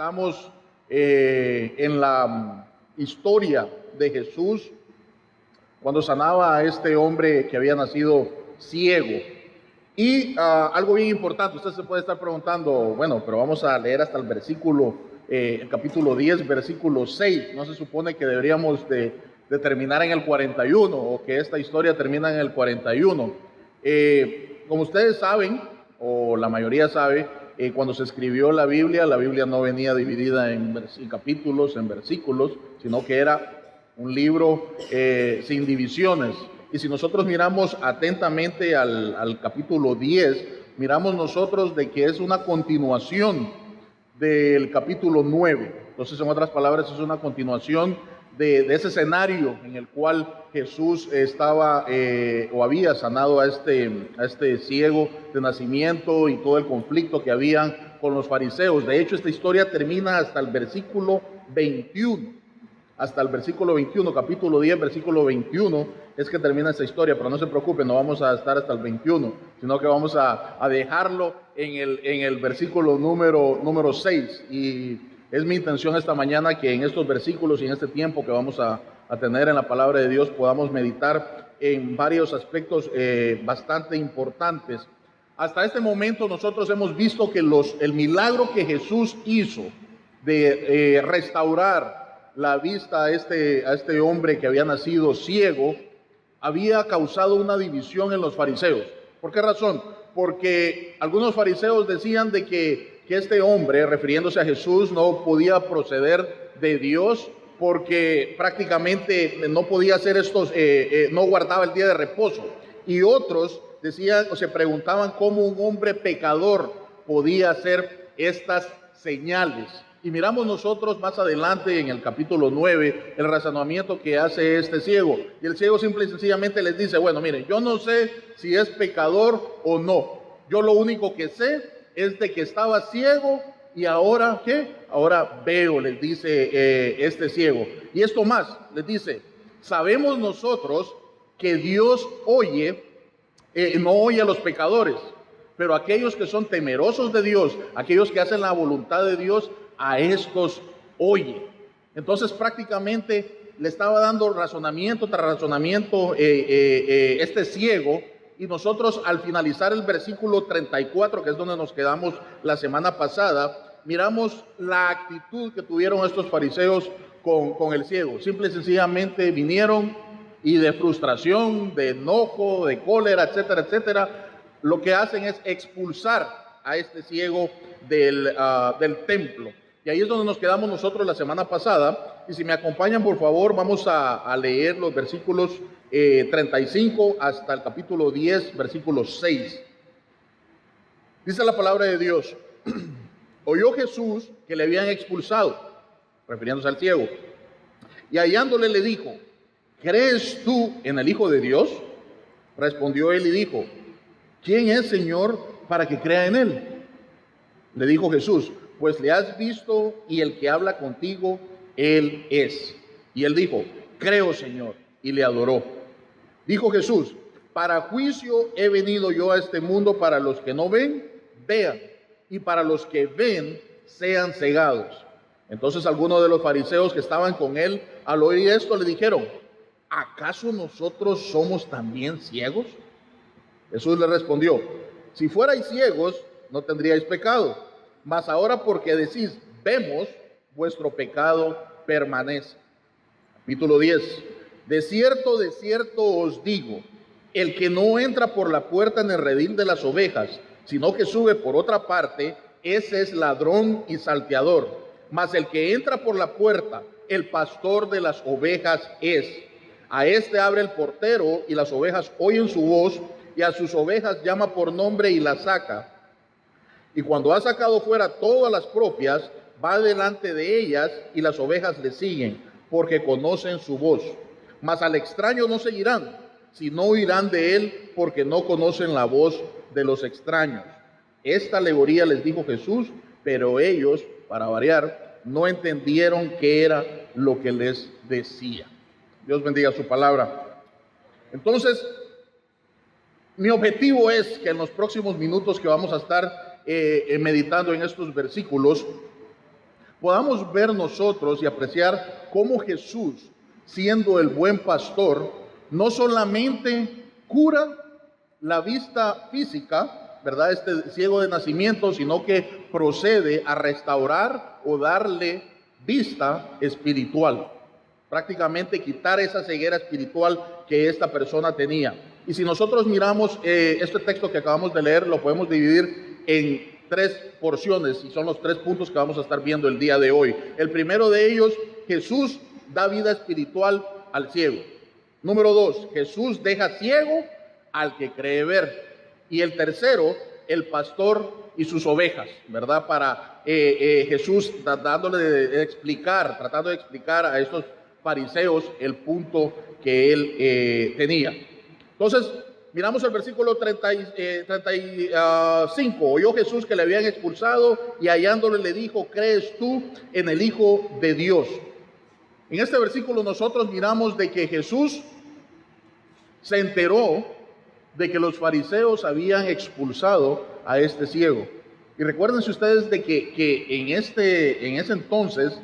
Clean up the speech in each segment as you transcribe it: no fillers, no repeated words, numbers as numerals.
Estamos en la historia de Jesús cuando sanaba a este hombre que había nacido ciego. Y algo bien importante, usted se puede estar preguntando, bueno, pero vamos a leer hasta el versículo, el capítulo 10, versículo 6. No se supone que deberíamos de terminar en el 41 o que esta historia termina en el 41. Como ustedes saben, o la mayoría sabe, cuando se escribió la Biblia no venía dividida en capítulos, en versículos, sino que era un libro sin divisiones. Y si nosotros miramos atentamente al capítulo 10, miramos nosotros de que es una continuación del capítulo 9. Entonces, en otras palabras, es una continuación de ese escenario en el cual Jesús estaba o había sanado a este ciego de nacimiento y todo el conflicto que había con los fariseos. De hecho, esta historia termina hasta el versículo 21. Hasta el versículo 21, capítulo 10, versículo 21, es que termina esta historia, pero no se preocupen, no vamos a estar hasta el 21, sino que vamos a dejarlo en el versículo número 6. Y es mi intención esta mañana que en estos versículos y en este tiempo que vamos a tener en la palabra de Dios podamos meditar en varios aspectos bastante importantes. Hasta este momento nosotros hemos visto que el milagro que Jesús hizo de restaurar la vista a este hombre que había nacido ciego, había causado una división en los fariseos. ¿Por qué razón? Porque algunos fariseos decían de que este hombre, refiriéndose a Jesús, no podía proceder de Dios porque prácticamente no podía hacer no guardaba el día de reposo. Y otros decían o se preguntaban cómo un hombre pecador podía hacer estas señales. Y miramos nosotros más adelante en el capítulo 9 el razonamiento que hace este ciego. Y el ciego simple y sencillamente les dice, bueno, miren, yo no sé si es pecador o no. Yo lo único que sé es de que estaba ciego y ahora, ¿qué? Ahora veo, les dice este ciego. Y esto más, les dice, sabemos nosotros que Dios no oye a los pecadores, pero aquellos que son temerosos de Dios, aquellos que hacen la voluntad de Dios, a estos oye. Entonces prácticamente le estaba dando razonamiento tras razonamiento este ciego, y nosotros al finalizar el versículo 34, que es donde nos quedamos la semana pasada, miramos la actitud que tuvieron estos fariseos con el ciego. Simple y sencillamente vinieron y de frustración, de enojo, de cólera, etcétera, etcétera, lo que hacen es expulsar a este ciego del templo. Y ahí es donde nos quedamos nosotros la semana pasada. Y si me acompañan, por favor, vamos a leer los versículos 35 hasta el capítulo 10, versículo 6. Dice la palabra de Dios: oyó Jesús que le habían expulsado, refiriéndose al ciego, y hallándole le dijo, ¿crees tú en el Hijo de Dios? Respondió él y dijo, ¿quién es, Señor, para que crea en él? Le dijo Jesús, pues le has visto y el que habla contigo, él es. Y él dijo, creo, Señor, y le adoró. Dijo Jesús, para juicio he venido yo a este mundo, para los que no ven, vean, y para los que ven, sean cegados. Entonces algunos de los fariseos que estaban con él, al oír esto, le dijeron, ¿acaso nosotros somos también ciegos? Jesús le respondió, si fuerais ciegos, no tendríais pecado. Mas ahora porque decís, vemos, vuestro pecado permanece. Capítulo 10. De cierto os digo, el que no entra por la puerta en el redil de las ovejas, sino que sube por otra parte, ese es ladrón y salteador. Mas el que entra por la puerta, el pastor de las ovejas es. A este abre el portero y las ovejas oyen su voz, y a sus ovejas llama por nombre y las saca. Y cuando ha sacado fuera todas las propias, va delante de ellas y las ovejas le siguen, porque conocen su voz. Mas al extraño no seguirán, sino oirán de él, porque no conocen la voz de los extraños. Esta alegoría les dijo Jesús, pero ellos, para variar, no entendieron qué era lo que les decía. Dios bendiga su palabra. Entonces, mi objetivo es que en los próximos minutos que vamos a estar meditando en estos versículos, podamos ver nosotros y apreciar cómo Jesús, siendo el buen pastor, no solamente cura la vista física, ¿verdad? Este ciego de nacimiento, sino que procede a restaurar o darle vista espiritual. Prácticamente quitar esa ceguera espiritual que esta persona tenía. Y si nosotros miramos este texto que acabamos de leer, lo podemos dividir en 3 porciones y son los 3 puntos que vamos a estar viendo el día de hoy. El primero de ellos, Jesús da vida espiritual al ciego. Número 2, Jesús deja ciego al que cree ver. Y el tercero, el pastor y sus ovejas, ¿verdad? Para Jesús tratando de explicar a estos fariseos el punto que él tenía. Entonces, miramos el versículo 35. Oyó Jesús que le habían expulsado y hallándole le dijo: ¿crees tú en el Hijo de Dios? En este versículo nosotros miramos de que Jesús se enteró de que los fariseos habían expulsado a este ciego. Y recuérdense ustedes de que en ese entonces,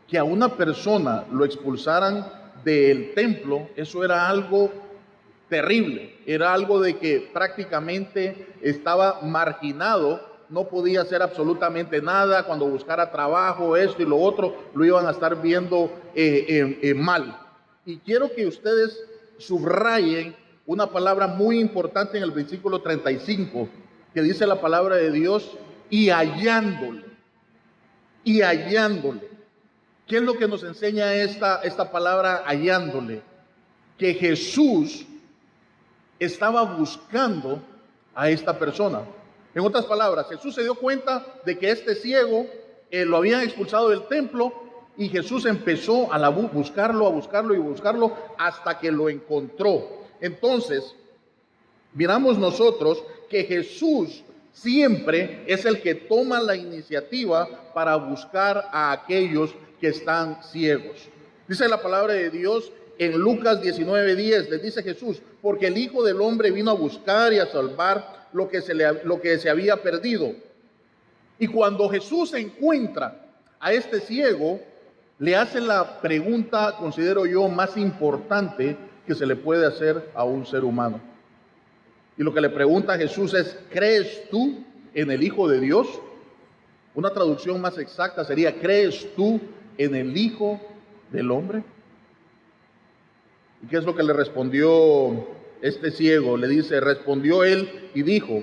que a una persona lo expulsaran del templo, eso era algo terrible, era algo de que prácticamente estaba marginado, no podía hacer absolutamente nada. Cuando buscara trabajo, esto y lo otro, lo iban a estar viendo mal. Y quiero que ustedes subrayen una palabra muy importante en el versículo 35, que dice la palabra de Dios: y hallándole. Y hallándole. ¿Qué es lo que nos enseña esta palabra hallándole? Que Jesús estaba buscando a esta persona. En otras palabras, Jesús se dio cuenta de que este ciego lo habían expulsado del templo, y Jesús empezó a buscarlo hasta que lo encontró. Entonces, miramos nosotros que Jesús siempre es el que toma la iniciativa para buscar a aquellos que están ciegos. Dice la palabra de Dios en Lucas 19:10, les dice Jesús: porque el Hijo del Hombre vino a buscar y a salvar lo que se había perdido. Y cuando Jesús encuentra a este ciego, le hace la pregunta, considero yo, más importante que se le puede hacer a un ser humano. Y lo que le pregunta a Jesús es: ¿crees tú en el Hijo de Dios? Una traducción más exacta sería: ¿crees tú en el Hijo del Hombre? ¿Y qué es lo que le respondió este ciego? Le dice, respondió él y dijo: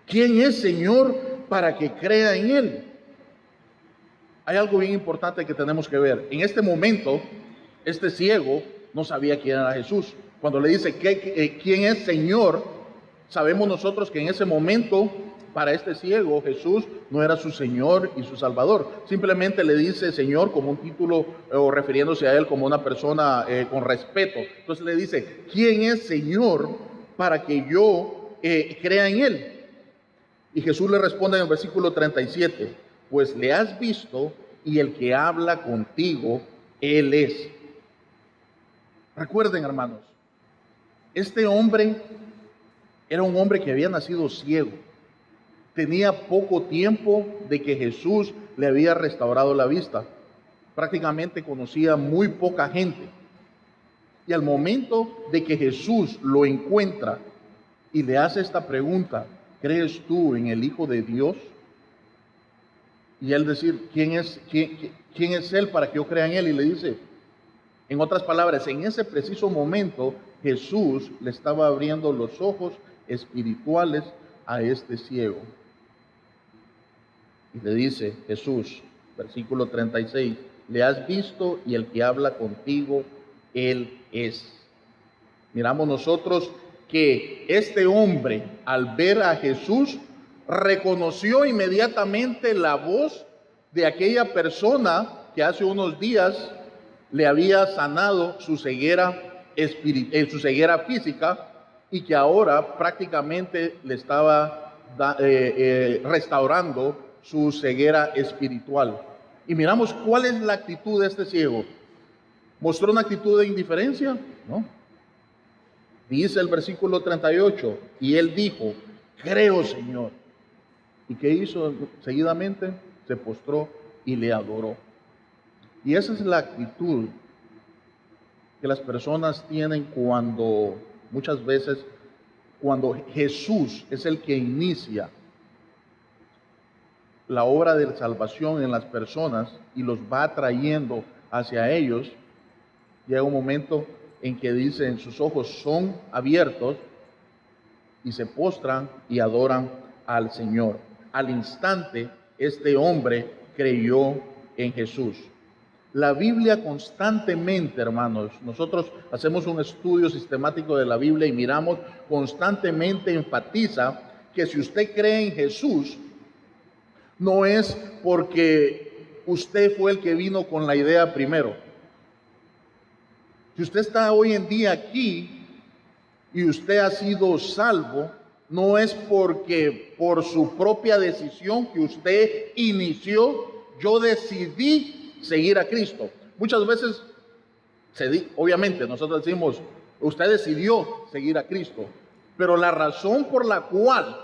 ¿quién es, Señor, para que crea en él? Hay algo bien importante que tenemos que ver. En este momento, este ciego no sabía quién era Jesús. Cuando le dice quién es, Señor, sabemos nosotros que en ese momento, para este ciego, Jesús no era su Señor y su Salvador. Simplemente le dice Señor como un título, o refiriéndose a él como una persona con respeto. Entonces le dice: ¿quién es, Señor, para que yo crea en él? Y Jesús le responde en el versículo 37: pues le has visto, y el que habla contigo, él es. Recuerden, hermanos, este hombre era un hombre que había nacido ciego. Tenía poco tiempo de que Jesús le había restaurado la vista. Prácticamente conocía muy poca gente. Y al momento de que Jesús lo encuentra y le hace esta pregunta: ¿crees tú en el Hijo de Dios? Y él decir: ¿quién es él para que yo crea en él? Y le dice, en otras palabras, en ese preciso momento Jesús le estaba abriendo los ojos espirituales a este ciego. Y le dice Jesús, versículo 36, le has visto, y el que habla contigo, él es. Miramos nosotros que este hombre, al ver a Jesús, reconoció inmediatamente la voz de aquella persona que hace unos días le había sanado su ceguera física, y que ahora prácticamente le estaba restaurando su ceguera espiritual. Y miramos cuál es la actitud de este ciego. ¿Mostró una actitud de indiferencia? No. Dice el versículo 38, y él dijo: creo, Señor. ¿Y qué hizo seguidamente? Se postró y le adoró. Y esa es la actitud que las personas tienen cuando, muchas veces, cuando Jesús es el que inicia la obra de salvación en las personas y los va trayendo hacia ellos. Llega un momento en que dicen, sus ojos son abiertos y se postran y adoran al Señor. Al instante, este hombre creyó en Jesús. La Biblia constantemente, hermanos, nosotros hacemos un estudio sistemático de la Biblia y miramos, constantemente enfatiza que si usted cree en Jesús, no es porque usted fue el que vino con la idea primero. Si usted está hoy en día aquí y usted ha sido salvo, no es porque por su propia decisión que usted inició, yo decidí seguir a Cristo. Muchas veces, obviamente, nosotros decimos, usted decidió seguir a Cristo, pero la razón por la cual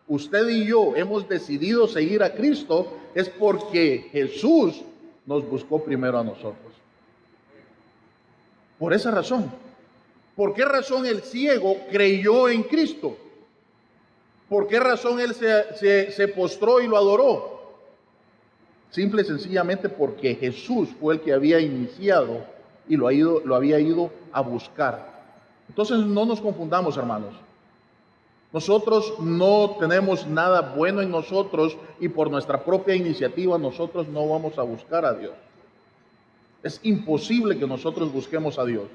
usted y yo hemos decidido seguir a Cristo es porque Jesús nos buscó primero a nosotros. Por esa razón. ¿Por qué razón el ciego creyó en Cristo? ¿Por qué razón él se postró y lo adoró? Simple y sencillamente porque Jesús fue el que había iniciado y lo había ido a buscar. Entonces no nos confundamos, hermanos. Nosotros no tenemos nada bueno en nosotros y por nuestra propia iniciativa nosotros no vamos a buscar a Dios. Es imposible que nosotros busquemos a Dios.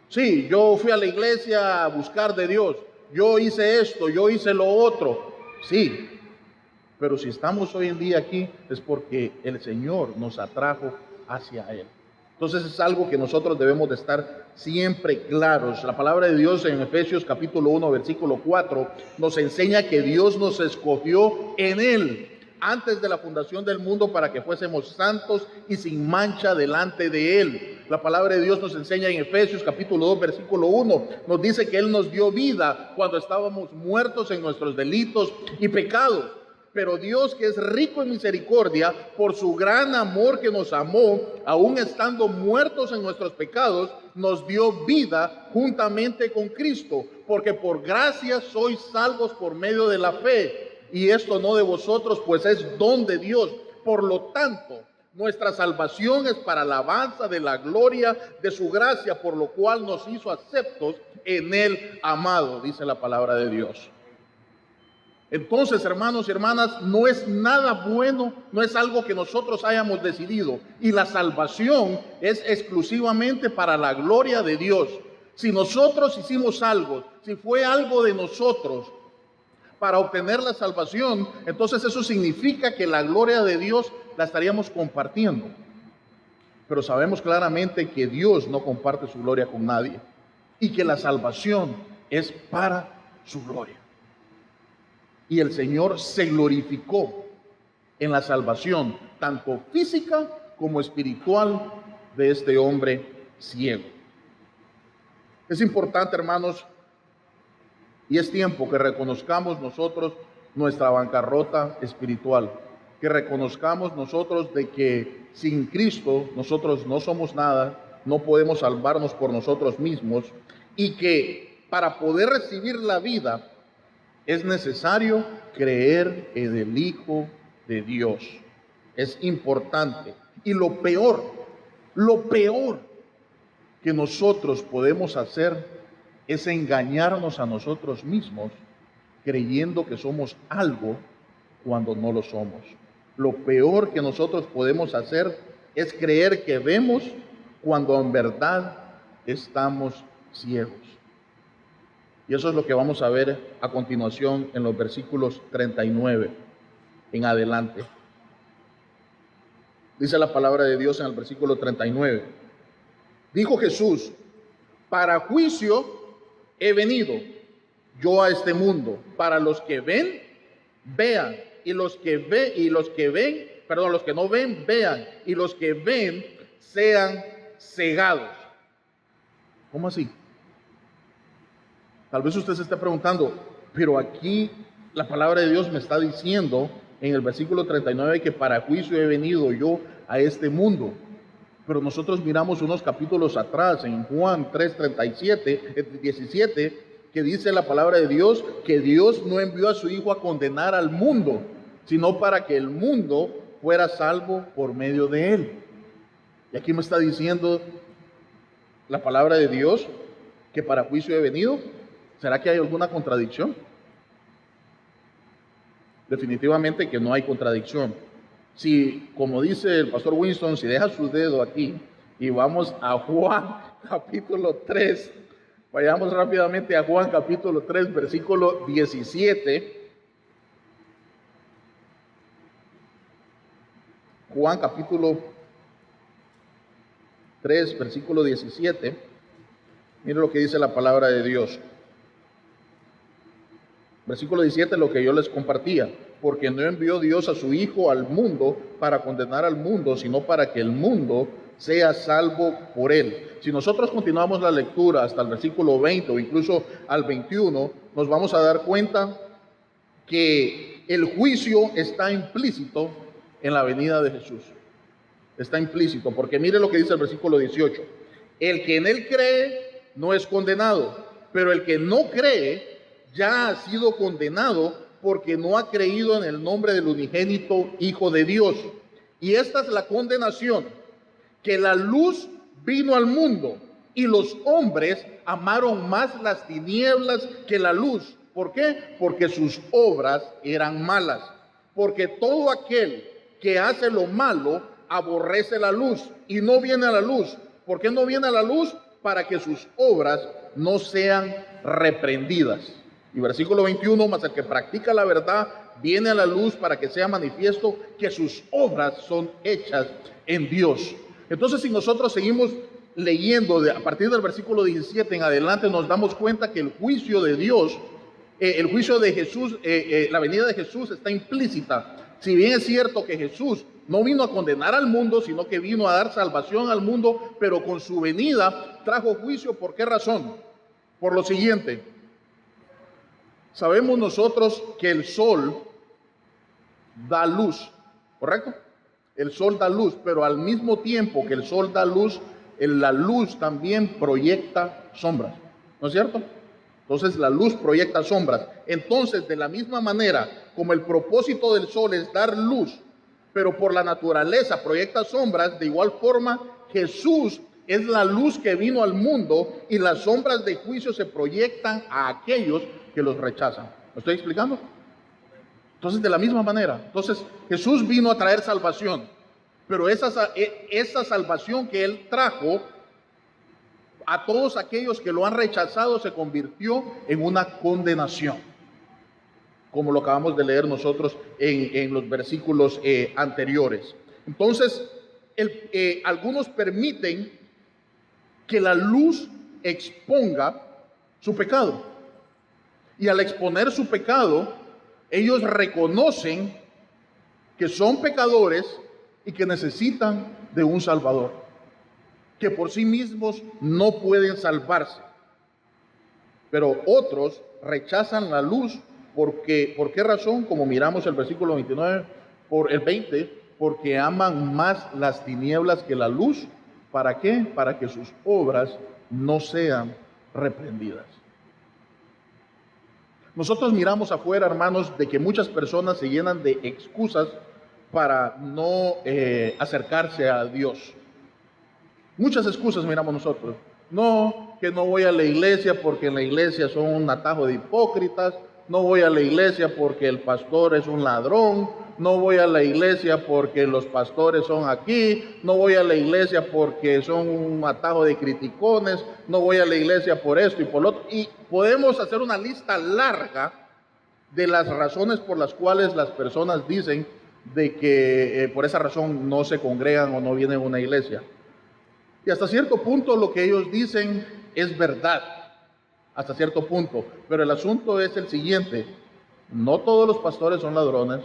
Sí, yo fui a la iglesia a buscar de Dios. Yo hice esto, yo hice lo otro. Sí, pero si estamos hoy en día aquí es porque el Señor nos atrajo hacia Él. Entonces es algo que nosotros debemos de estar siempre claros. La palabra de Dios en Efesios capítulo 1, versículo 4, nos enseña que Dios nos escogió en Él antes de la fundación del mundo para que fuésemos santos y sin mancha delante de Él. La palabra de Dios nos enseña en Efesios capítulo 2, versículo 1, nos dice que Él nos dio vida cuando estábamos muertos en nuestros delitos y pecados. Pero Dios, que es rico en misericordia, por su gran amor que nos amó, aún estando muertos en nuestros pecados, nos dio vida juntamente con Cristo, porque por gracia sois salvos por medio de la fe, y esto no de vosotros, pues es don de Dios. Por lo tanto, nuestra salvación es para alabanza de la gloria de su gracia, por lo cual nos hizo aceptos en el amado, dice la palabra de Dios. Entonces, hermanos y hermanas, no es nada bueno, no es algo que nosotros hayamos decidido. Y la salvación es exclusivamente para la gloria de Dios. Si nosotros hicimos algo, si fue algo de nosotros para obtener la salvación, entonces eso significa que la gloria de Dios la estaríamos compartiendo. Pero sabemos claramente que Dios no comparte su gloria con nadie y que la salvación es para su gloria. Y el Señor se glorificó en la salvación, tanto física como espiritual, de este hombre ciego. Es importante, hermanos, y es tiempo que reconozcamos nosotros nuestra bancarrota espiritual, que reconozcamos nosotros de que sin Cristo nosotros no somos nada, no podemos salvarnos por nosotros mismos, y que para poder recibir la vida es necesario creer en el Hijo de Dios. Es importante. Y lo peor que nosotros podemos hacer es engañarnos a nosotros mismos creyendo que somos algo cuando no lo somos. Lo peor que nosotros podemos hacer es creer que vemos cuando en verdad estamos ciegos. Y eso es lo que vamos a ver a continuación en los versículos 39 en adelante. Dice la palabra de Dios en el versículo 39. Dijo Jesús: para juicio he venido yo a este mundo, para los que ven, vean, y los que no ven, vean, y los que ven sean cegados. ¿Cómo así? Tal vez usted se esté preguntando, pero aquí la palabra de Dios me está diciendo en el versículo 39 que para juicio he venido yo a este mundo. Pero nosotros miramos unos capítulos atrás, en Juan 17, que dice la palabra de Dios, que Dios no envió a su Hijo a condenar al mundo, sino para que el mundo fuera salvo por medio de él. Y aquí me está diciendo la palabra de Dios que para juicio he venido. ¿Será que hay alguna contradicción? Definitivamente que no hay contradicción. Si, como dice el pastor Winston, si deja su dedo aquí y vamos a Juan capítulo 3, vayamos rápidamente a Juan capítulo 3, versículo 17. Juan capítulo 3, versículo 17. Mire lo que dice la palabra de Dios. Versículo 17, lo que yo les compartía. Porque no envió Dios a su Hijo al mundo para condenar al mundo, sino para que el mundo sea salvo por él. Si nosotros continuamos la lectura hasta el versículo 20 o incluso al 21, nos vamos a dar cuenta que el juicio está implícito en la venida de Jesús. Está implícito, porque mire lo que dice el versículo 18. El que en él cree no es condenado, pero el que no cree ya ha sido condenado porque no ha creído en el nombre del unigénito Hijo de Dios. Y esta es la condenación, que la luz vino al mundo y los hombres amaron más las tinieblas que la luz. ¿Por qué? Porque sus obras eran malas. Porque todo aquel que hace lo malo aborrece la luz y no viene a la luz. ¿Por qué no viene a la luz? Para que sus obras no sean reprendidas. Y versículo 21, mas el que practica la verdad viene a la luz para que sea manifiesto que sus obras son hechas en Dios. Entonces, si nosotros seguimos leyendo a partir del versículo 17 en adelante, nos damos cuenta que el juicio de Dios, el juicio de Jesús, la venida de Jesús está implícita. Si bien es cierto que Jesús no vino a condenar al mundo, sino que vino a dar salvación al mundo, pero con su venida trajo juicio. ¿Por qué razón? Por lo siguiente. Sabemos nosotros que el sol da luz, ¿correcto? El sol da luz, pero al mismo tiempo que el sol da luz, la luz también proyecta sombras, ¿no es cierto? Entonces la luz proyecta sombras. Entonces, de la misma manera como el propósito del sol es dar luz, pero por la naturaleza proyecta sombras, de igual forma Jesús es la luz que vino al mundo y las sombras de juicio se proyectan a aquellos que los rechazan. ¿Me estoy explicando? Entonces, de la misma manera, entonces Jesús vino a traer salvación, pero esa salvación que Él trajo a todos aquellos que lo han rechazado se convirtió en una condenación, como lo acabamos de leer nosotros en los versículos anteriores. Entonces, algunos permiten que la luz exponga su pecado. Y al exponer su pecado, ellos reconocen que son pecadores y que necesitan de un Salvador, que por sí mismos no pueden salvarse. Pero otros rechazan la luz porque, ¿por qué razón? Como miramos el versículo 29, por el 20, porque aman más las tinieblas que la luz. ¿Para qué? Para que sus obras no sean reprendidas. Nosotros miramos afuera, hermanos, de que muchas personas se llenan de excusas para no acercarse a Dios. Muchas excusas miramos nosotros. No, que no voy a la iglesia porque en la iglesia son un atajo de hipócritas. No voy a la iglesia porque el pastor es un ladrón. No voy a la iglesia porque los pastores son aquí. No voy a la iglesia porque son un atajo de criticones. No voy a la iglesia por esto y por lo otro. Y podemos hacer una lista larga de las razones por las cuales las personas dicen de que por esa razón no se congregan o no vienen a una iglesia. Y hasta cierto punto lo que ellos dicen es verdad, hasta cierto punto. Pero el asunto es el siguiente: no todos los pastores son ladrones,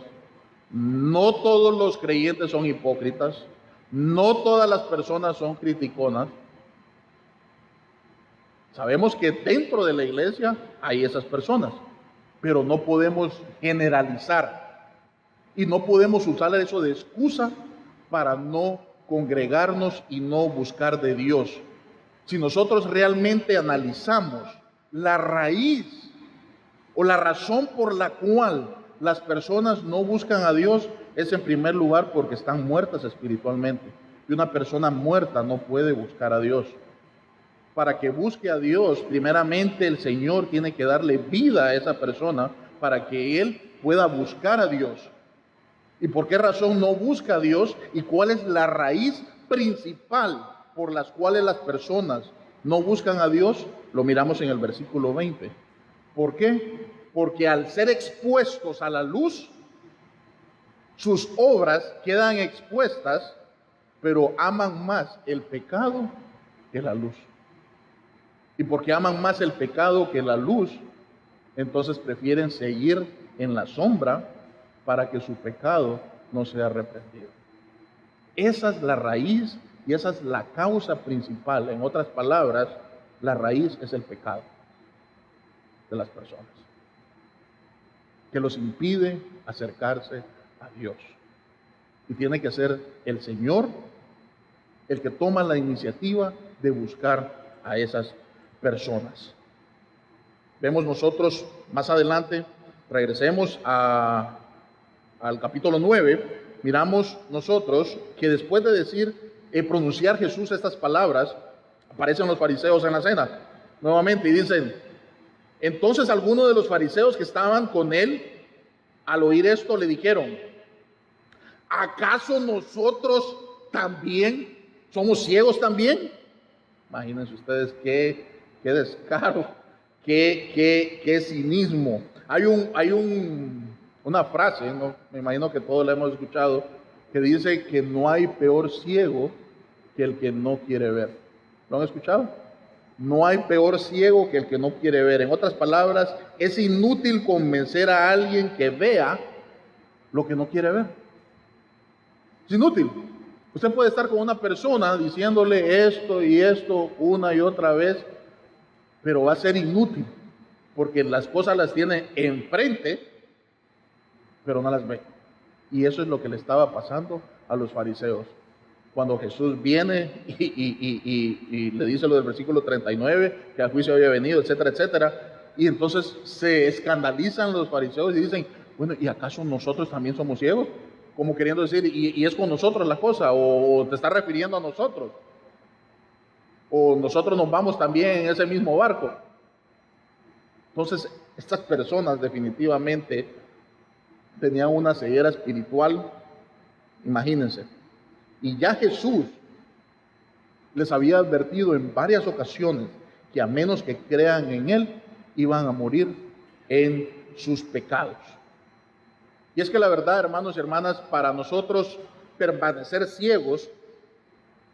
no todos los creyentes son hipócritas, no todas las personas son criticonas. Sabemos que dentro de la iglesia hay esas personas, pero no podemos generalizar y no podemos usar eso de excusa para no congregarnos y no buscar de Dios. Si nosotros realmente analizamos la raíz o la razón por la cual las personas no buscan a Dios, es en primer lugar porque están muertas espiritualmente. Y una persona muerta no puede buscar a Dios. Para que busque a Dios, primeramente el Señor tiene que darle vida a esa persona para que él pueda buscar a Dios. ¿Y por qué razón no busca a Dios? ¿Y cuál es la raíz principal por las cuales las personas no buscan a Dios? Lo miramos en el versículo 20. ¿Por qué? Porque al ser expuestos a la luz, sus obras quedan expuestas, pero aman más el pecado que la luz. Y porque aman más el pecado que la luz, entonces prefieren seguir en la sombra para que su pecado no sea reprendido. Esa es la raíz y esa es la causa principal. En otras palabras, la raíz es el pecado de las personas, que los impide acercarse a Dios. Y tiene que ser el Señor el que toma la iniciativa de buscar a esas personas. Vemos nosotros más adelante, regresemos al capítulo 9, miramos nosotros que después de decir, pronunciar Jesús estas palabras, aparecen los fariseos en la cena nuevamente y dicen, entonces algunos de los fariseos que estaban con él, al oír esto, le dijeron, ¿acaso nosotros también somos ciegos también? Imagínense ustedes qué descaro, qué cinismo. Hay una frase, ¿no? Me imagino que todos la hemos escuchado, que dice que no hay peor ciego que el que no quiere ver. ¿Lo han escuchado? No hay peor ciego que el que no quiere ver. En otras palabras, es inútil convencer a alguien que vea lo que no quiere ver. Es inútil. Usted puede estar con una persona diciéndole esto y esto una y otra vez, pero va a ser inútil, porque las cosas las tiene enfrente, pero no las ve. Y eso es lo que le estaba pasando a los fariseos. Cuando Jesús viene y le dice lo del versículo 39, que al juicio había venido, etcétera, etcétera, y entonces se escandalizan los fariseos y dicen, bueno, ¿y acaso nosotros también somos ciegos? Como queriendo decir, y es con nosotros la cosa, o te está refiriendo a nosotros, o nosotros nos vamos también en ese mismo barco. Entonces, estas personas definitivamente tenían una ceguera espiritual, imagínense. Y ya Jesús les había advertido en varias ocasiones que a menos que crean en Él, iban a morir en sus pecados. Y es que la verdad, hermanos y hermanas, para nosotros permanecer ciegos,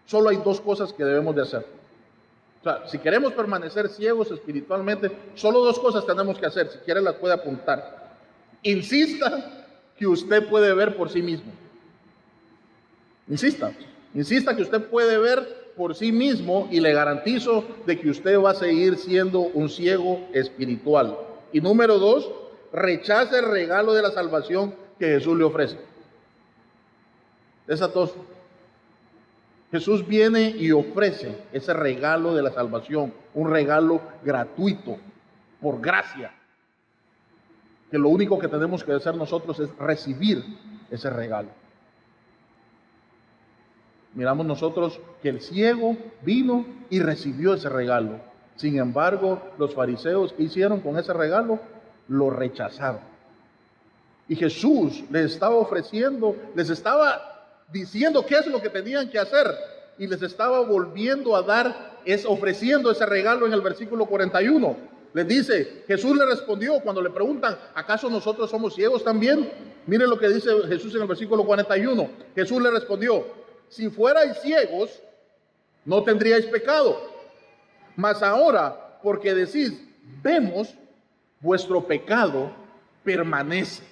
solo hay dos cosas que debemos de hacer. O sea, si queremos permanecer ciegos espiritualmente, solo dos cosas tenemos que hacer. Si quiere las puede apuntar. Insista que usted puede ver por sí mismo. Insista que usted puede ver por sí mismo y le garantizo de que usted va a seguir siendo un ciego espiritual. Y número dos, rechace el regalo de la salvación que Jesús le ofrece. Esas dos. Jesús viene y ofrece ese regalo de la salvación, un regalo gratuito, por gracia, que lo único que tenemos que hacer nosotros es recibir ese regalo. Miramos nosotros que el ciego vino y recibió ese regalo. Sin embargo, los fariseos, ¿qué hicieron con ese regalo? Lo rechazaron. Y Jesús les estaba ofreciendo, les estaba diciendo qué es lo que tenían que hacer, y les estaba volviendo a dar, ofreciendo ese regalo en el versículo 41. Les dice, Jesús le respondió cuando le preguntan, ¿acaso nosotros somos ciegos también? Miren lo que dice Jesús en el versículo 41. Jesús le respondió, si fuerais ciegos, no tendríais pecado, mas ahora, porque decís, vemos, vuestro pecado permanece.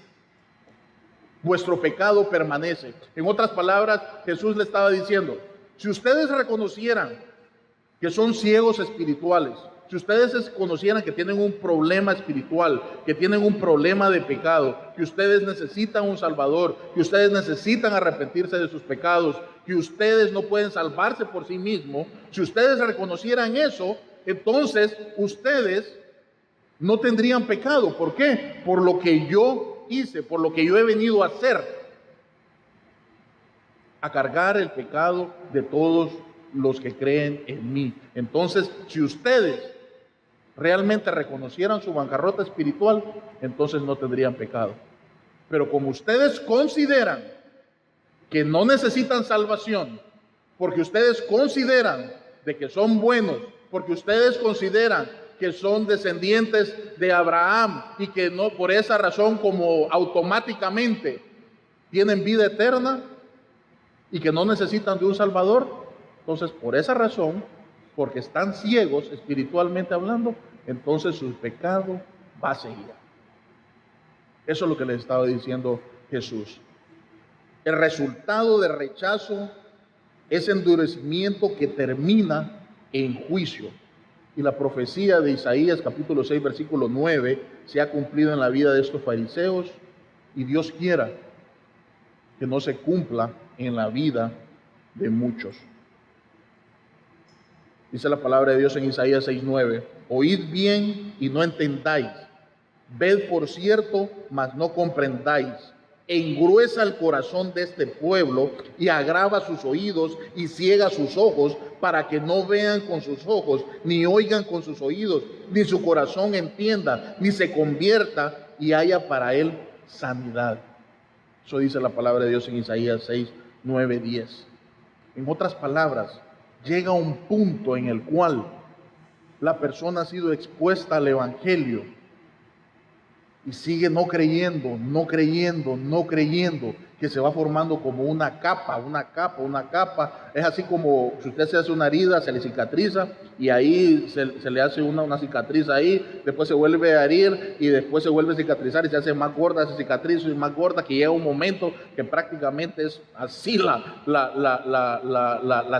Vuestro pecado permanece. En otras palabras, Jesús le estaba diciendo, si ustedes reconocieran que son ciegos espirituales, si ustedes conocieran que tienen un problema espiritual, que tienen un problema de pecado, que ustedes necesitan un Salvador, que ustedes necesitan arrepentirse de sus pecados, que ustedes no pueden salvarse por sí mismos, si ustedes reconocieran eso, entonces ustedes no tendrían pecado. ¿Por qué? Por lo que yo hice, por lo que yo he venido a hacer, a cargar el pecado de todos los que creen en mí. Entonces, si ustedes realmente reconocieran su bancarrota espiritual, entonces no tendrían pecado. Pero como ustedes consideran que no necesitan salvación, porque ustedes consideran de que son buenos, porque ustedes consideran que son descendientes de Abraham y que no por esa razón como automáticamente tienen vida eterna y que no necesitan de un Salvador, entonces por esa razón, porque están ciegos espiritualmente hablando, entonces su pecado va a seguir. Eso es lo que les estaba diciendo Jesús. El resultado de rechazo es endurecimiento que termina en juicio. Y la profecía de Isaías capítulo 6 versículo 9 se ha cumplido en la vida de estos fariseos, y Dios quiera que no se cumpla en la vida de muchos. Dice la palabra de Dios en Isaías 6:9: oíd bien y no entendáis, ved por cierto, mas no comprendáis. Engruesa el corazón de este pueblo y agrava sus oídos y ciega sus ojos, para que no vean con sus ojos, ni oigan con sus oídos, ni su corazón entienda, ni se convierta y haya para él sanidad. Eso dice la palabra de Dios en Isaías 6, 9, 10. En otras palabras, llega un punto en el cual la persona ha sido expuesta al Evangelio y sigue no creyendo, que se va formando como una capa. Es así como si usted se hace una herida, se le cicatriza y ahí se le hace una cicatriz ahí, después se vuelve a herir y después se vuelve a cicatrizar y se hace más gorda esa cicatriz y más gorda, que llega un momento que prácticamente es así la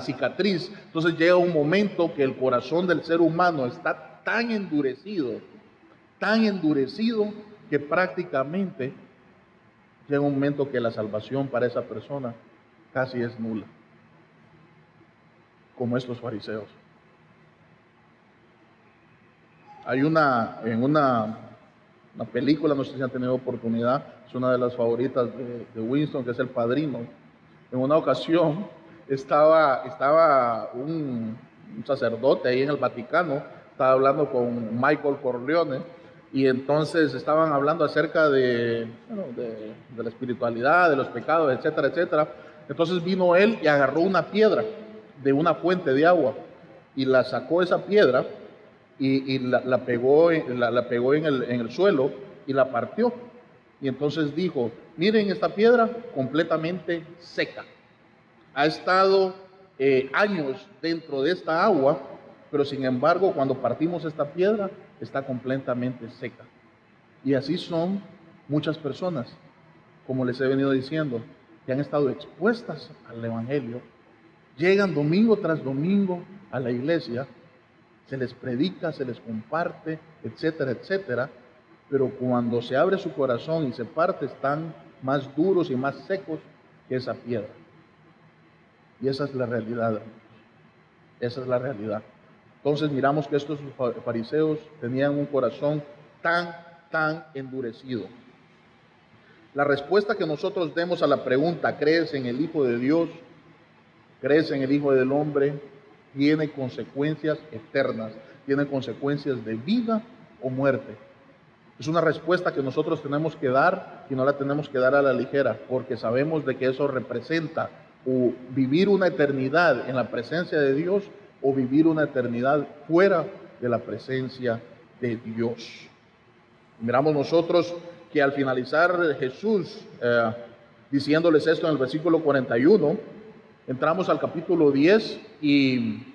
cicatriz. Entonces llega un momento que el corazón del ser humano está tan endurecido, que prácticamente llega un momento que la salvación para esa persona casi es nula, como estos fariseos. Hay una película, no sé si han tenido oportunidad, es una de las favoritas de Winston, que es El Padrino. En una ocasión estaba un sacerdote ahí en el Vaticano, estaba hablando con Michael Corleone, y entonces estaban hablando acerca de la espiritualidad, de los pecados, etcétera, etcétera. Entonces vino él y agarró una piedra de una fuente de agua y la sacó esa piedra y la pegó en el suelo y la partió. Y entonces dijo: miren esta piedra completamente seca. Ha estado años dentro de esta agua, pero sin embargo cuando partimos esta piedra está completamente seca. Y así son muchas personas, como les he venido diciendo, que han estado expuestas al Evangelio, llegan domingo tras domingo a la iglesia, se les predica, se les comparte, etcétera, etcétera, pero cuando se abre su corazón y se parte, están más duros y más secos que esa piedra. Y esa es la realidad, esa es la realidad. Entonces miramos que estos fariseos tenían un corazón tan endurecido. La respuesta que nosotros demos a la pregunta: ¿crees en el Hijo de Dios? ¿Crees en el Hijo del Hombre? Tiene consecuencias eternas, tiene consecuencias de vida o muerte. Es una respuesta que nosotros tenemos que dar y no la tenemos que dar a la ligera, porque sabemos de que eso representa o vivir una eternidad en la presencia de Dios o vivir una eternidad fuera de la presencia de Dios. Miramos nosotros que al finalizar Jesús diciéndoles esto en el versículo 41, entramos al capítulo 10 y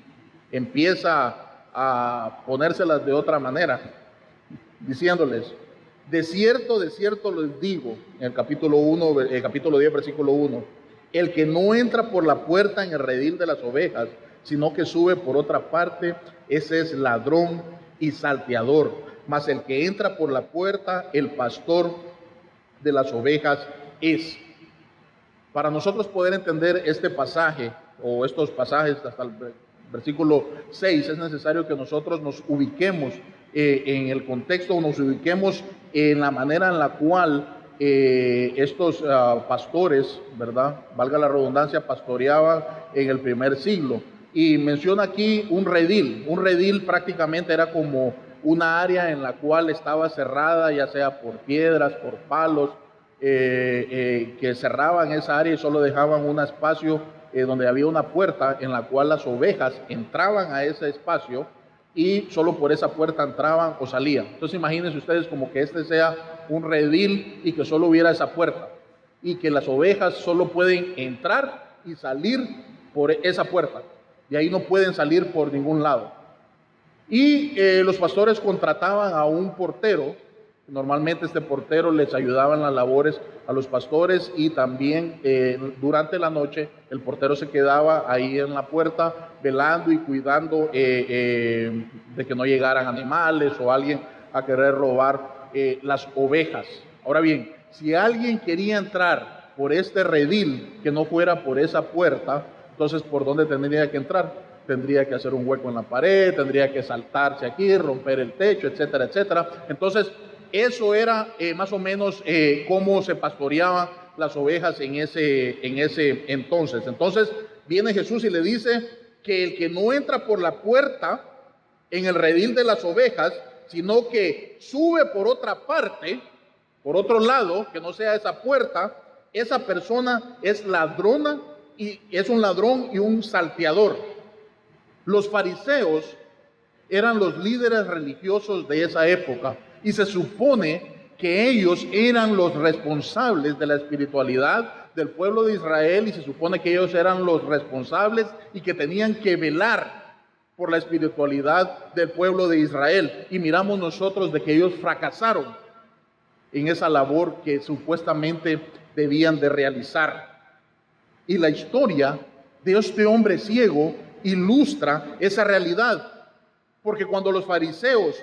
empieza a ponérselas de otra manera, diciéndoles: de cierto les digo, en el capítulo 10, versículo 1, el que no entra por la puerta en el redil de las ovejas, sino que sube por otra parte, ese es ladrón y salteador, mas el que entra por la puerta, el pastor de las ovejas es. Para nosotros poder entender este pasaje o estos pasajes hasta el versículo 6, es necesario que nosotros nos ubiquemos en el contexto, nos ubiquemos en la manera en la cual estos pastores, ¿verdad? Valga la redundancia, pastoreaban en el primer siglo. Y menciona aquí un redil. Un redil prácticamente era como una área en la cual estaba cerrada, ya sea por piedras, por palos, que cerraban esa área y solo dejaban un espacio donde había una puerta en la cual las ovejas entraban a ese espacio y solo por esa puerta entraban o salían. Entonces imagínense ustedes como que este sea un redil y que solo hubiera esa puerta y que las ovejas solo pueden entrar y salir por esa puerta y ahí no pueden salir por ningún lado. Y los pastores contrataban a un portero. Normalmente este portero les ayudaba en las labores a los pastores y también durante la noche el portero se quedaba ahí en la puerta velando y cuidando de que no llegaran animales o alguien a querer robar las ovejas. Ahora bien, si alguien quería entrar por este redil que no fuera por esa puerta, entonces ¿por dónde tendría que entrar? Tendría que hacer un hueco en la pared, tendría que saltarse aquí, romper el techo, etcétera, etcétera. Entonces, eso era más o menos cómo se pastoreaban las ovejas en ese entonces. Entonces, viene Jesús y le dice que el que no entra por la puerta en el redil de las ovejas, sino que sube por otra parte, por otro lado, que no sea esa puerta, esa persona es ladrona y es un ladrón y un salteador. Los fariseos eran los líderes religiosos de esa época y se supone que ellos eran los responsables de la espiritualidad del pueblo de Israel y se supone que ellos eran los responsables y que tenían que velar por la espiritualidad del pueblo de Israel. Y miramos nosotros de que ellos fracasaron en esa labor que supuestamente debían de realizar. Y la historia de este hombre ciego ilustra esa realidad, porque cuando los fariseos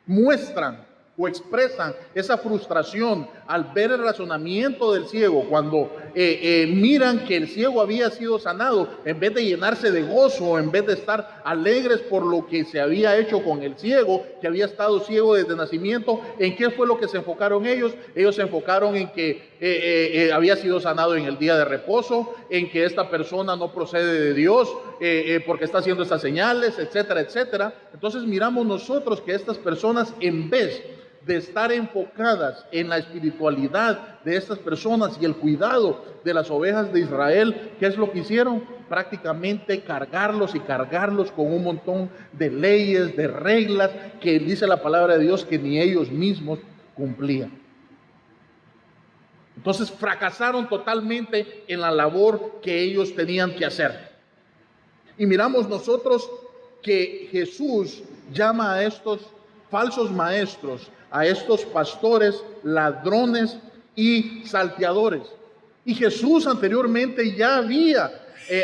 muestran o expresan esa frustración al ver el razonamiento del ciego, cuando miran que el ciego había sido sanado, en vez de llenarse de gozo, en vez de estar alegres por lo que se había hecho con el ciego, que había estado ciego desde nacimiento, ¿en qué fue lo que se enfocaron ellos? Ellos se enfocaron en que había sido sanado en el día de reposo, en que esta persona no procede de Dios, porque está haciendo estas señales, etcétera, etcétera. Entonces miramos nosotros que estas personas, en vez de estar enfocadas en la espiritualidad de estas personas y el cuidado de las ovejas de Israel, ¿qué es lo que hicieron? Prácticamente cargarlos y cargarlos con un montón de leyes, de reglas que dice la palabra de Dios que ni ellos mismos cumplían. Entonces fracasaron totalmente en la labor que ellos tenían que hacer. Y miramos nosotros que Jesús llama a estos falsos maestros, a estos pastores, ladrones y salteadores. Y Jesús anteriormente ya había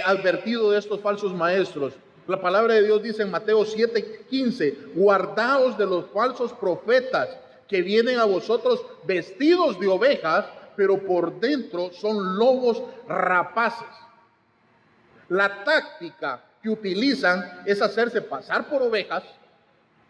advertido de estos falsos maestros. La palabra de Dios dice en Mateo 7:15, guardaos de los falsos profetas que vienen a vosotros vestidos de ovejas, pero por dentro son lobos rapaces. La táctica que utilizan es hacerse pasar por ovejas.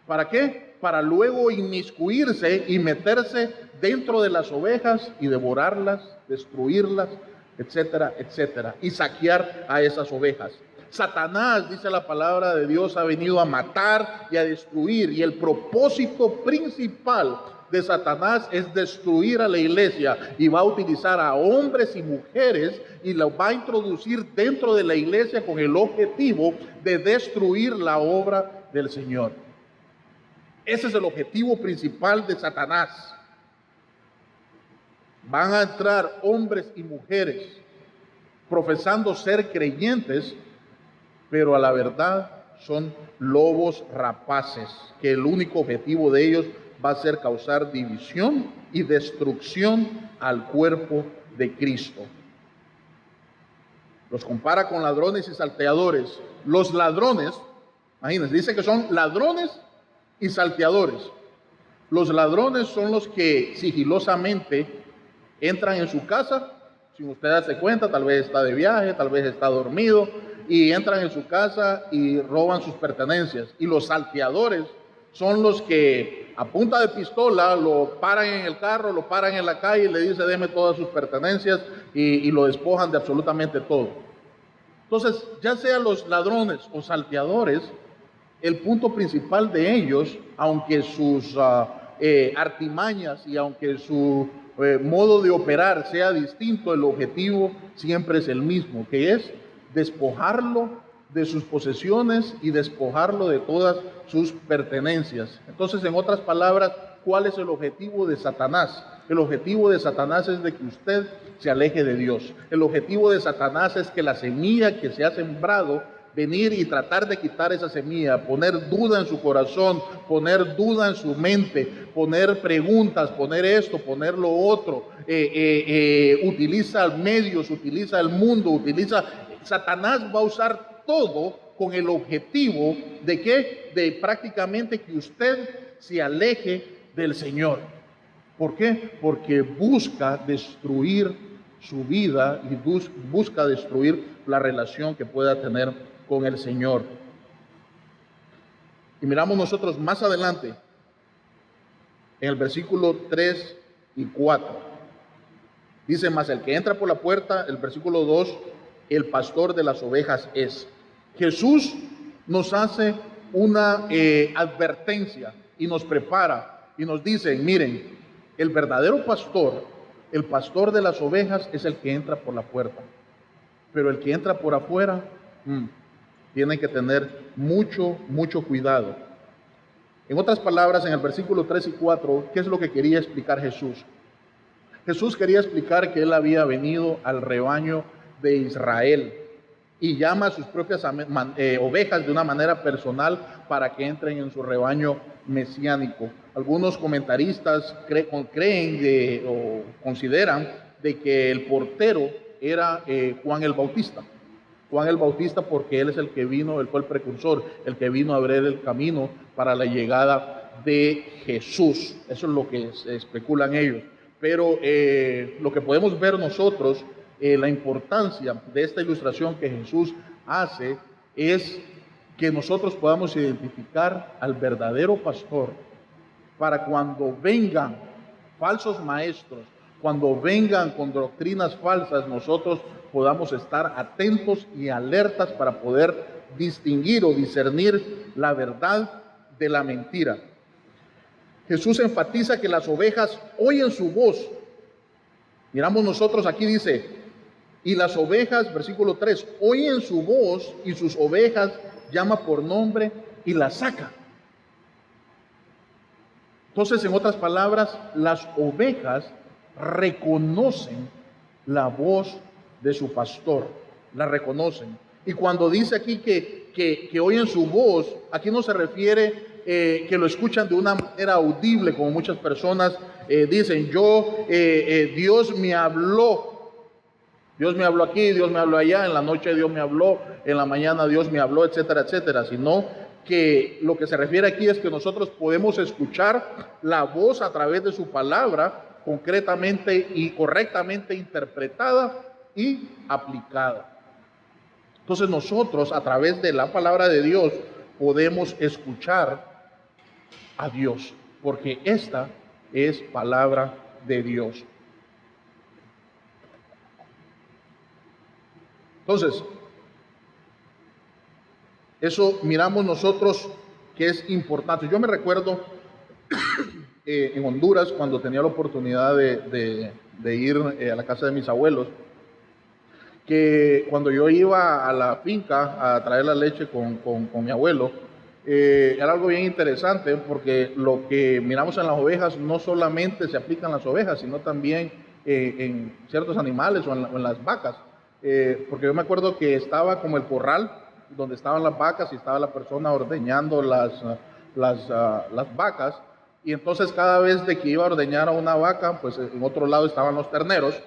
¿Para qué? Para luego inmiscuirse y meterse dentro de las ovejas y devorarlas, destruirlas, etcétera, etcétera, y saquear a esas ovejas. Satanás, dice la palabra de Dios, ha venido a matar y a destruir, y el propósito principal de Satanás es destruir a la iglesia, y va a utilizar a hombres y mujeres y los va a introducir dentro de la iglesia con el objetivo de destruir la obra del Señor. Ese es el objetivo principal de Satanás. Van a entrar hombres y mujeres profesando ser creyentes, pero a la verdad son lobos rapaces, que el único objetivo de ellos va a ser causar división y destrucción al cuerpo de Cristo. Los compara con ladrones y salteadores. Los ladrones, imagínense, dice que son ladrones y salteadores. Los ladrones son los que sigilosamente entran en su casa, sin usted darse cuenta, tal vez está de viaje, tal vez está dormido, y entran en su casa y roban sus pertenencias. Y los salteadores son los que a punta de pistola lo paran en el carro, lo paran en la calle y le dicen deme todas sus pertenencias y lo despojan de absolutamente todo. Entonces, ya sean los ladrones o salteadores, el punto principal de ellos, aunque sus artimañas y aunque su modo de operar sea distinto, el objetivo siempre es el mismo, que es despojarlo de sus posesiones y despojarlo de todas sus pertenencias. Entonces, en otras palabras, ¿cuál es el objetivo de Satanás? El objetivo de Satanás es de que usted se aleje de Dios. El objetivo de Satanás es que la semilla que se ha sembrado, venir y tratar de quitar esa semilla, poner duda en su corazón, poner duda en su mente, poner preguntas, poner esto, poner lo otro, utiliza medios, utiliza el mundo, Satanás va a usar todo con el objetivo de ¿qué? De prácticamente que usted se aleje del Señor. ¿Por qué? Porque busca destruir su vida y busca destruir la relación que pueda tener con el Señor. Y miramos nosotros más adelante, en el versículo 3 y 4. Dice, más el que entra por la puerta, el versículo 2, el pastor de las ovejas es. Jesús nos hace una advertencia y nos prepara y nos dice, miren, el verdadero pastor, el pastor de las ovejas es el que entra por la puerta, pero el que entra por afuera, tiene que tener mucho cuidado. En otras palabras, en el versículo 3 y 4, ¿qué es lo que quería explicar Jesús? Jesús quería explicar que Él había venido al rebaño de Israel y llama a sus propias ovejas de una manera personal para que entren en su rebaño mesiánico. Algunos comentaristas creen o consideran de que el portero era Juan el Bautista. Juan el Bautista porque él es el que vino, él fue el precursor, el que vino a abrir el camino para la llegada de Jesús. Eso es lo que especulan ellos. Pero lo que podemos ver nosotros, la importancia de esta ilustración que Jesús hace es que nosotros podamos identificar al verdadero pastor para cuando vengan falsos maestros, cuando vengan con doctrinas falsas, nosotros podamos estar atentos y alertas para poder distinguir o discernir la verdad de la mentira. Jesús enfatiza que las ovejas oyen su voz. Miramos nosotros aquí dice, y las ovejas, versículo 3, oyen su voz y sus ovejas llama por nombre y las saca. Entonces, en otras palabras, las ovejas reconocen la voz de su pastor, la reconocen. Y cuando dice aquí que oyen su voz, aquí no se refiere que lo escuchan de una manera audible, como muchas personas dicen, Dios me habló. Dios me habló aquí, Dios me habló allá, en la noche Dios me habló, en la mañana Dios me habló, etcétera, etcétera, sino que lo que se refiere aquí es que nosotros podemos escuchar la voz a través de su palabra, concretamente y correctamente interpretada y aplicada. Entonces nosotros a través de la palabra de Dios podemos escuchar a Dios, porque esta es palabra de Dios. Entonces, eso miramos nosotros que es importante. Yo me recuerdo en Honduras, cuando tenía la oportunidad de ir a la casa de mis abuelos, que cuando yo iba a la finca a traer la leche con mi abuelo, era algo bien interesante, porque lo que miramos en las ovejas no solamente se aplica en las ovejas, sino también en ciertos animales o en las vacas. Porque yo me acuerdo que estaba como el corral donde estaban las vacas y estaba la persona ordeñando las vacas, y entonces cada vez de que iba a ordeñar a una vaca, pues en otro lado estaban los terneros,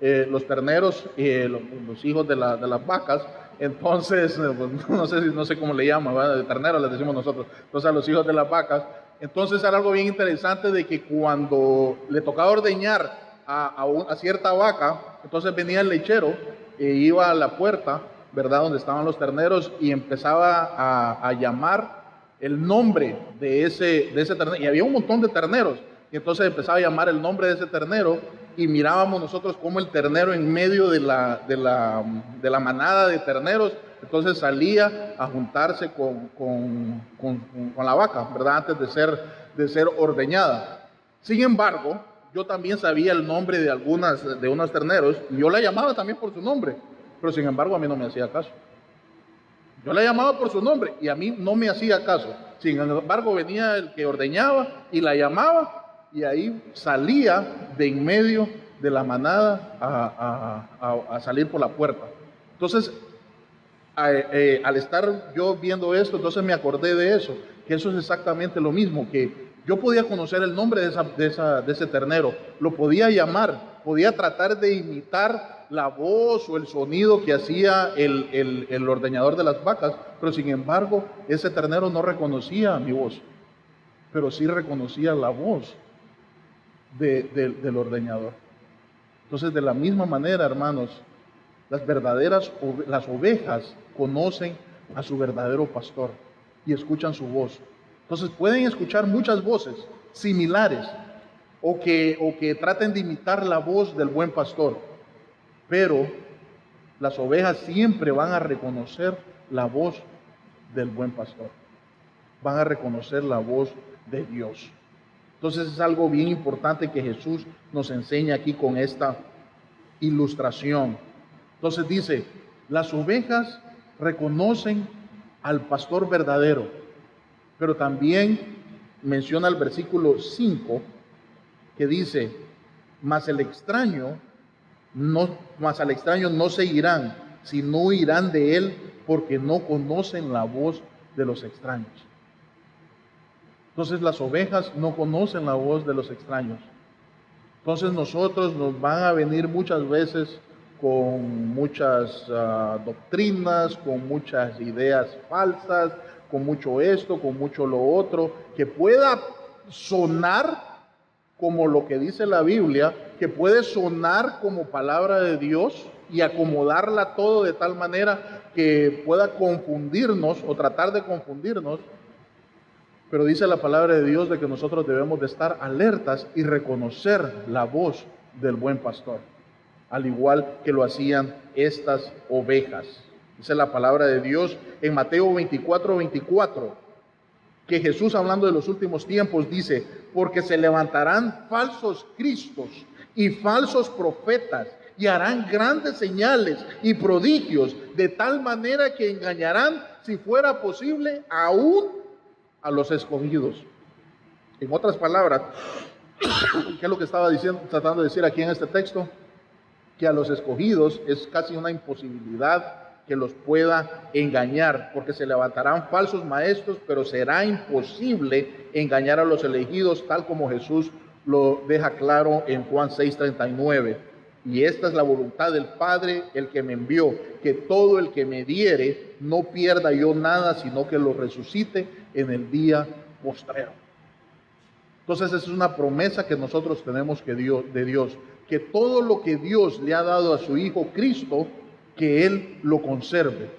los terneros y los hijos de las vacas. Entonces, pues, no sé cómo le llaman, ¿verdad? De ternero les decimos nosotros. Entonces, a los hijos de las vacas. Entonces, era algo bien interesante de que cuando le tocaba ordeñar a cierta vaca, entonces venía el lechero e iba a la puerta, ¿verdad? Donde estaban los terneros y empezaba a llamar el nombre de ese ternero. Y había un montón de terneros. Y entonces empezaba a llamar el nombre de ese ternero y mirábamos nosotros como el ternero en medio de la manada de terneros, entonces salía a juntarse con la vaca, ¿verdad? Antes de ser ordeñada. Sin embargo, yo también sabía el nombre de unos terneros y yo la llamaba también por su nombre, pero sin embargo a mí no me hacía caso. Yo la llamaba por su nombre y a mí no me hacía caso. Sin embargo, venía el que ordeñaba y la llamaba y ahí salía de en medio de la manada a salir por la puerta. Entonces, al estar yo viendo esto, entonces me acordé de eso, que eso es exactamente lo mismo, que yo podía conocer el nombre de ese ternero, lo podía llamar, podía tratar de imitar la voz o el sonido que hacía el ordeñador de las vacas, pero sin embargo, ese ternero no reconocía mi voz, pero sí reconocía la voz del ordeñador. Entonces, de la misma manera, hermanos, las ovejas conocen a su verdadero pastor y escuchan su voz. Entonces pueden escuchar muchas voces similares o que traten de imitar la voz del buen pastor, pero las ovejas siempre van a reconocer la voz del buen pastor, van a reconocer la voz de Dios. Entonces es algo bien importante que Jesús nos enseña aquí con esta ilustración. Entonces dice, las ovejas reconocen al pastor verdadero, pero también menciona el versículo 5 que dice, mas al extraño no seguirán, sino irán de él porque no conocen la voz de los extraños. Entonces las ovejas no conocen la voz de los extraños. Entonces nosotros nos van a venir muchas veces con muchas doctrinas, con muchas ideas falsas, con mucho esto, con mucho lo otro, que pueda sonar como lo que dice la Biblia, que puede sonar como palabra de Dios y acomodarla todo de tal manera que pueda confundirnos o tratar de confundirnos. Pero dice la palabra de Dios de que nosotros debemos de estar alertas y reconocer la voz del buen pastor, al igual que lo hacían estas ovejas. Dice la palabra de Dios en Mateo 24:24, que Jesús, hablando de los últimos tiempos, dice, porque se levantarán falsos cristos y falsos profetas y harán grandes señales y prodigios, de tal manera que engañarán, si fuera posible, aún a los escogidos. En otras palabras, ¿qué es lo que estaba tratando de decir aquí en este texto? Que a los escogidos es casi una imposibilidad que los pueda engañar, porque se levantarán falsos maestros, pero será imposible engañar a los elegidos, tal como Jesús lo deja claro en Juan 6:39. Y esta es la voluntad del Padre, el que me envió, que todo el que me diere no pierda yo nada, sino que lo resucite en el día postrero. Entonces esa es una promesa que nosotros tenemos de Dios, que todo lo que Dios le ha dado a su Hijo Cristo, que Él lo conserve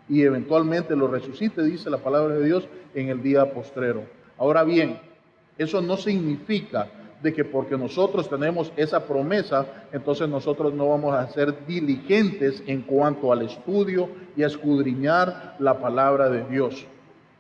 y eventualmente lo resucite, dice la palabra de Dios, en el día postrero. Ahora bien, eso no significa de que porque nosotros tenemos esa promesa, entonces nosotros no vamos a ser diligentes en cuanto al estudio y a escudriñar la palabra de Dios.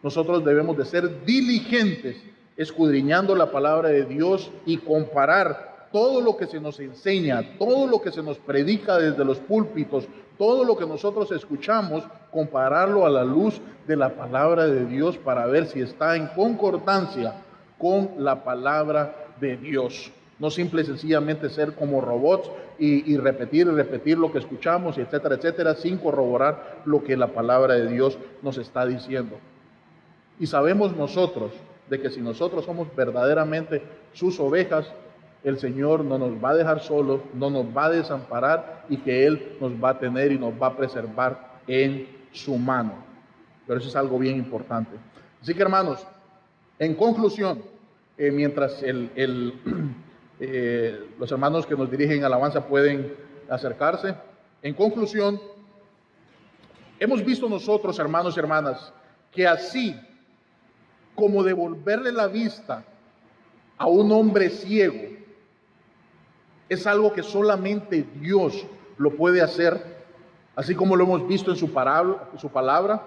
Nosotros debemos de ser diligentes escudriñando la palabra de Dios y comparar todo lo que se nos enseña, todo lo que se nos predica desde los púlpitos, todo lo que nosotros escuchamos, compararlo a la luz de la palabra de Dios para ver si está en concordancia con la palabra de Dios. No simple y sencillamente ser como robots y repetir lo que escuchamos, etcétera, etcétera, sin corroborar lo que la palabra de Dios nos está diciendo. Y sabemos nosotros de que si nosotros somos verdaderamente sus ovejas, el Señor no nos va a dejar solos, no nos va a desamparar y que Él nos va a tener y nos va a preservar en su mano. Pero eso es algo bien importante. Así que, hermanos, en conclusión, mientras los hermanos que nos dirigen alabanza pueden acercarse, en conclusión, hemos visto nosotros, hermanos y hermanas, que así como devolverle la vista a un hombre ciego es algo que solamente Dios lo puede hacer, así como lo hemos visto en su palabra,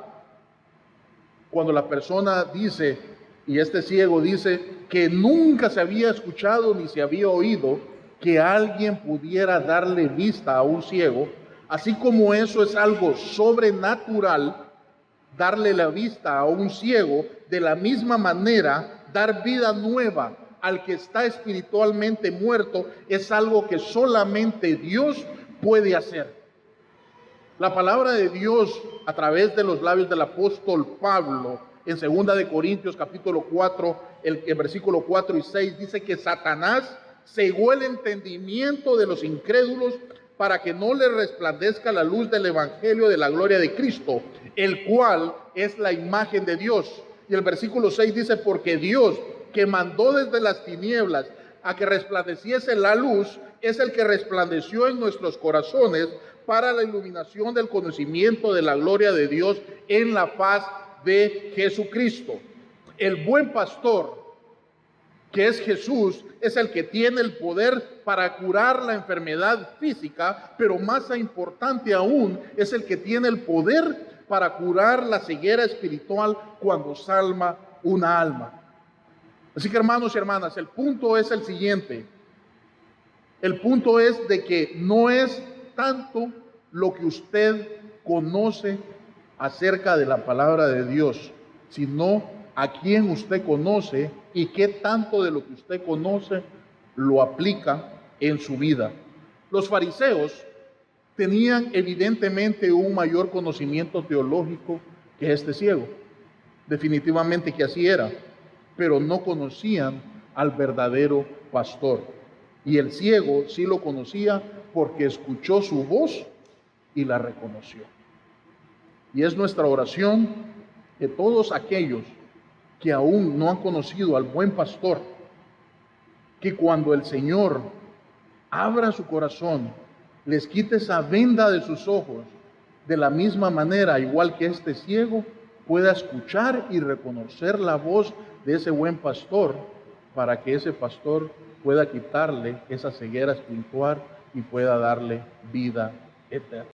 cuando la persona dice, y este ciego dice, que nunca se había escuchado ni se había oído que alguien pudiera darle vista a un ciego, así como eso es algo sobrenatural, darle la vista a un ciego, de la misma manera, dar vida nueva al que está espiritualmente muerto es algo que solamente Dios puede hacer. La palabra de Dios a través de los labios del apóstol Pablo en 2 de Corintios capítulo 4, el versículo 4 y 6 dice que Satanás cegó el entendimiento de los incrédulos para que no les resplandezca la luz del evangelio de la gloria de Cristo, el cual es la imagen de Dios. Y el versículo 6 dice, porque Dios, que mandó desde las tinieblas a que resplandeciese la luz, es el que resplandeció en nuestros corazones para la iluminación del conocimiento de la gloria de Dios en la faz de Jesucristo. El buen pastor, que es Jesús, es el que tiene el poder para curar la enfermedad física, pero más importante aún, es el que tiene el poder para curar la ceguera espiritual cuando salva una alma. Así que, hermanos y hermanas, el punto es el siguiente. El punto es de que no es tanto lo que usted conoce acerca de la palabra de Dios, sino a quién usted conoce y qué tanto de lo que usted conoce lo aplica en su vida. Los fariseos tenían evidentemente un mayor conocimiento teológico que este ciego. Definitivamente que así era, pero no conocían al verdadero pastor. Y el ciego sí lo conocía porque escuchó su voz y la reconoció. Y es nuestra oración que todos aquellos que aún no han conocido al buen pastor, que cuando el Señor abra su corazón, les quite esa venda de sus ojos, de la misma manera, igual que este ciego, pueda escuchar y reconocer la voz de ese buen pastor, para que ese pastor pueda quitarle esa ceguera espiritual y pueda darle vida eterna.